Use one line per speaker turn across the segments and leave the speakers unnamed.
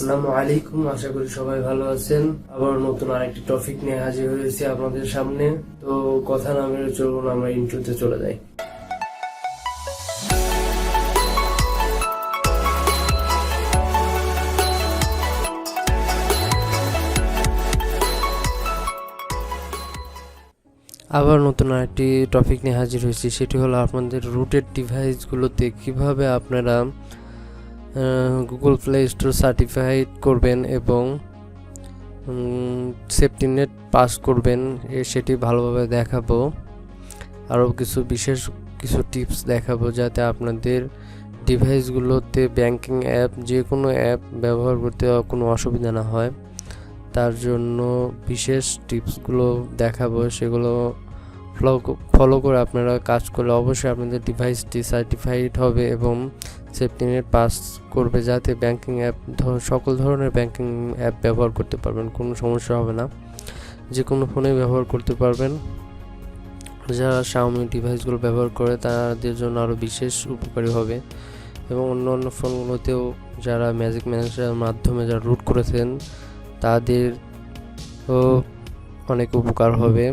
আসসালামু আলাইকুম, আশা করি সবাই ভালো আছেন। আবার নতুন আরেকটি টপিক নিয়ে হাজির হয়েছি আপনাদের সামনে। তো কথা না বেরিয়ে চলুন আমরা ইন্ট্রোতে চলে যাই। আবার নতুন আরেকটি টপিক নিয়ে হাজির হয়েছি, সেটি হলো আপনাদের রুটেড ডিভাইসগুলোতে কিভাবে আপনারা গুগল প্লে স্টোর সার্টিফাইড করবেন এবং সেফটিনেট পাস করবেন, সেটি ভালোভাবে দেখাবো। আরও কিছু টিপস দেখাবো যাতে আপনাদের ডিভাইসগুলোতে ব্যাংকিং অ্যাপ, যে কোনো অ্যাপ ব্যবহার করতে কোনো অসুবিধা না হয়। তার জন্য বিশেষ টিপসগুলো দেখাবো, সেগুলো ফলো করে আপনারা কাজ করলে অবশ্যই আপনাদের ডিভাইসটি সার্টিফাইড হবে এবং সেফটিনেট পাস করবে, যাতে ব্যাংকিং অ্যাপ সকল ধরনের ব্যাংকিং অ্যাপ ব্যবহার করতে পারবেন, কোনো সমস্যা হবে না, যে কোনো ফোনে ব্যবহার করতে পারবেন। যারা শাওমি ডিভাইসগুলো ব্যবহার করে তাদের জন্য আরও বিশেষ উপকারী হবে এবং অন্য ফোনগুলোতেও যারা ম্যাজিক ম্যানেজারের মাধ্যমে যারা রুট করেছেন তাদেরও অনেক উপকার হবে।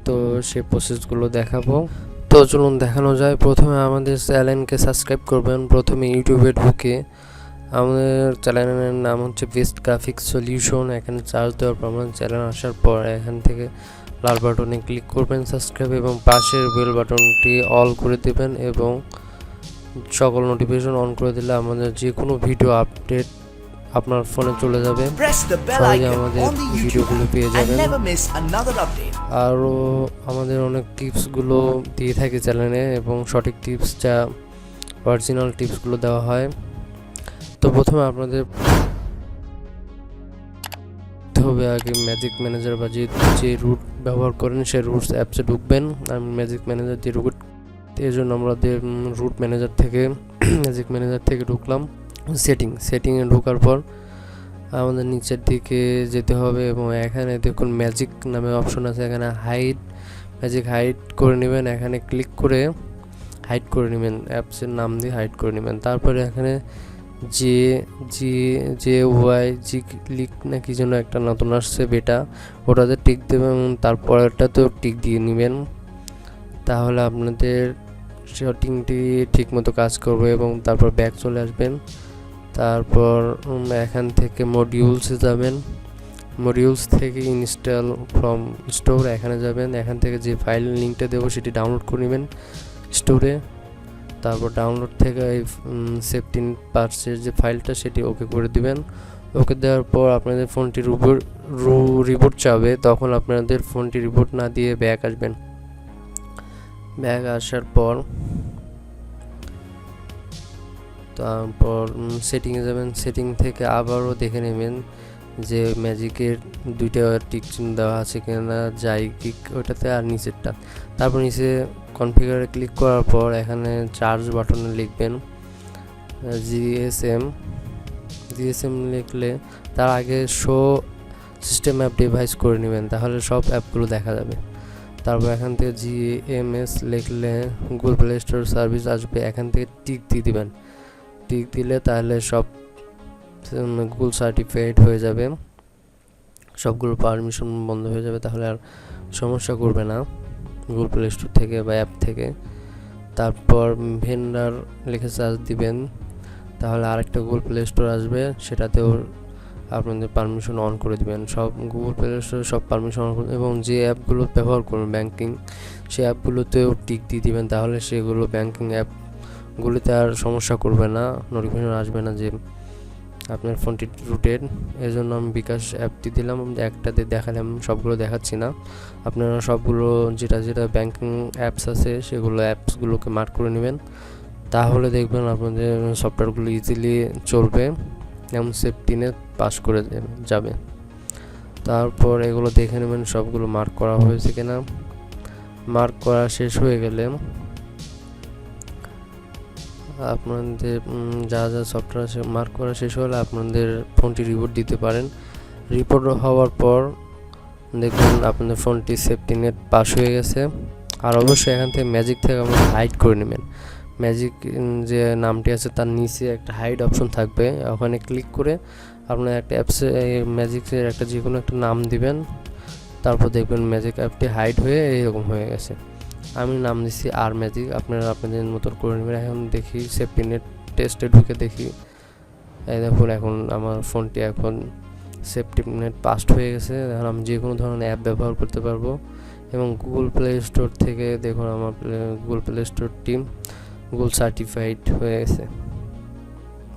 তো সেই প্রসেসগুলো দেখাবো। তো চলুন দেখানো যায়। প্রথমে আমাদের চ্যানেলকে সাবস্ক্রাইব করবেন। প্রথমে ইউটিউবে ঢুকে আমাদের চ্যানেলের নাম হচ্ছে বেস্ট গ্রাফিক্স সলিউশন, এখানে চার্জ দেওয়ার পর আমাদের চ্যানেল আসার পর এখান থেকে লাল বাটনে ক্লিক করবেন সাবস্ক্রাইব এবং পাশের বেল বাটনটি অল করে দেবেন এবং সকল নোটিফিকেশন অন করে দিলে আমাদের যে কোনো ভিডিও আপডেট আপনার ফোনে চলে যাবে, সহজে আমাদের ভিডিওগুলো পেয়ে যাবেন। আরও আমাদের অনেক টিপসগুলো দিয়ে থাকে চ্যানেলে এবং সঠিক টিপস, যা অরিজিনাল টিপসগুলো দেওয়া হয়। তো প্রথমে আপনাদের হবে আগে ম্যাজিক ম্যানেজার বা যে রুট ব্যবহার করেন সেই রুটস অ্যাপসে ঢুকবেন। আমি ম্যাজিক ম্যানেজার দিয়ে রুট, এর জন্য আমাদের রুট ম্যানেজার থেকে ম্যাজিক ম্যানেজার থেকে ঢুকলাম। সেটিংয়ে ঢোকার পর আমাদের নিচের দিকে যেতে হবে এবং এখানে দেখুন ম্যাজিক নামে অপশন আছে, এখানে ম্যাজিক হাইড করে নেবেন। এখানে ক্লিক করে হাইড করে নেবেন, অ্যাপসের নাম দিয়ে হাইড করে নেবেন। তারপরে এখানে জি ক্লিক না কি যেন একটা নতুন আসছে বেটা, ওটাতে টিক দেবেন এবং তারপরেরটাতেও টিক দিয়ে নেবেন, তাহলে আপনাদের সেটিংটি ঠিকমতো কাজ করবে। এবং তারপর ব্যাক চলে আসবেন। তারপর এখান থেকে মডিউলসে যাবেন, মডিউলস থেকে ইনস্টল ফ্রম স্টোর এখানে যাবেন। এখান থেকে যে ফাইল লিঙ্কটা দেবো সেটি ডাউনলোড করে নেবেন স্টোরে। তারপর ডাউনলোড থেকে এই সেফটিনেট পাসের যে ফাইলটা সেটি ওকে করে দিবেন। ওকে দেওয়ার পর আপনাদের ফোনটি রিবোট চাবে, তখন আপনাদের ফোনটি রিবোট না দিয়ে ব্যাক আসবেন। ব্যাক আসার পর তারপর সেটিংয়ে যাবেন। সেটিং থেকে আবারও দেখে নেবেন যে ম্যাজিকের দুইটা টিক চিহ্ন দেওয়া আছে কিনা, যাই ক্লিক ওটাতে আর নিচেরটা। তারপর নিচে কনফিগারে ক্লিক করার পর এখানে চার্জ বাটনে লিখবেন জিএসএম লিখলে তার আগে শো সিস্টেম অ্যাপ ডিভাইস করে নেবেন, তাহলে সব অ্যাপগুলো দেখা যাবে। তারপর এখান থেকে জিএমএস লিখলে গুগল প্লে স্টোর সার্ভিস আসবে, এখান থেকে টিক দিয়ে দিবেন। টিক দিলে তাহলে সব গুগল সার্টিফাইড হয়ে যাবে, সবগুলো পারমিশন বন্ধ হয়ে যাবে, তাহলে আর সমস্যা করবে না গুগল প্লে স্টোর থেকে বা অ্যাপ থেকে। তারপর ভেন্ডার লিখে সার্চ দিবেন, তাহলে আরেকটা গুগল প্লে স্টোর আসবে, সেটাতেও আপনাদের পারমিশন অন করে দিবেন। সব গুগল প্লে স্টোরে সব পারমিশন অন করে এবং যে অ্যাপগুলো ব্যবহার করুন ব্যাংকিং, সেই অ্যাপগুলোতেও টিক দিয়ে দিবেন, তাহলে সেগুলো ব্যাংকিং অ্যাপগুলিতে আর সমস্যা করবে না, নোটিফিকেশন আসবে না যে আপনার ফোনটি রুটেড। এর জন্য আমি বিকাশ অ্যাপটি দিলাম, একটাতে দেখালাম, সবগুলো দেখাচ্ছি না। আপনারা সবগুলো যেটা ব্যাংকিং অ্যাপস আছে সেগুলো অ্যাপসগুলোকে মার্ক করে নেবেন, তাহলে দেখবেন আপনাদের সফটওয়্যারগুলো ইজিলি চলবে এবং সেফটিনেট পাস করে যাবে। তারপর এগুলো দেখে নেবেন সবগুলো মার্ক করা হয়েছে কিনা। মার্ক করা শেষ হয়ে গেলে আপনাদের যা সফটওয়্যার মার্ক করা শেষ হলে আপনাদের ফোনটি রিপোর্ট দিতে পারেন। রিপোর্ট হওয়ার পর দেখবেন আপনাদের ফোনটি সেফটিনেট পাস হয়ে গেছে। আর অবশ্যই এখান থেকে ম্যাজিক থেকে আপনারা হাইড করে নেবেন। ম্যাজিক যে নামটি আছে তার নিচে একটা হাইড অপশন থাকবে, ওখানে ক্লিক করে আপনার একটা অ্যাপসে ম্যাজিকের একটা যে কোনো একটা নাম দিবেন, তারপর দেখবেন ম্যাজিক অ্যাপটি হাইড হয়ে এইরকম হয়ে গেছে। আমি নাম দিচ্ছি আর ম্যাজিক, আপনারা আপনাদের মতন করে নেবেন। এখন দেখি সেফটিনেট টেস্টে ঢুকে দেখি, এই দেখুন এখন আমার ফোনটি এখন সেফটিনেট পাসড হয়ে গেছে। এখন আমি যে কোনো ধরনের অ্যাপ ব্যবহার করতে পারবো। এবং গুগল প্লে স্টোর থেকে দেখুন আমার গুগল প্লে স্টোরটি গুগল সার্টিফাইড হয়ে গেছে।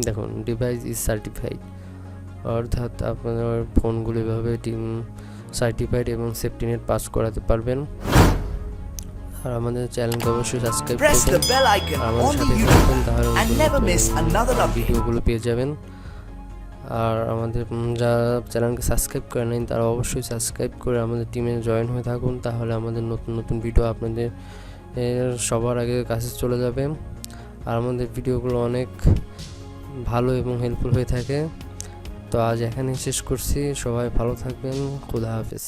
দেখুন ডিভাইস ইজ সার্টিফাইড, অর্থাৎ আপনার ফোনগুলো এভাবে সার্টিফাইড এবং সেফটিনেট পাস করাতে পারবেন। আর আমাদের চ্যানেলকে অবশ্যই সাবস্ক্রাইব করবেন, আমাদের সাথে থাকবেন, তাহলে ভিডিওগুলো পেয়ে যাবেন। আর আমাদের যারা চ্যানেলকে সাবস্ক্রাইব করে নেন তারা অবশ্যই সাবস্ক্রাইব করে আমাদের টিমে জয়েন হয়ে থাকুন, তাহলে আমাদের নতুন নতুন ভিডিও আপনাদের সবার আগে কাছে চলে যাবে। আর আমাদের ভিডিওগুলো অনেক ভালো এবং হেল্পফুল হয়ে থাকে। তো আজ এখানেই শেষ করছি, সবাই ভালো থাকবেন, খুদা হাফেজ।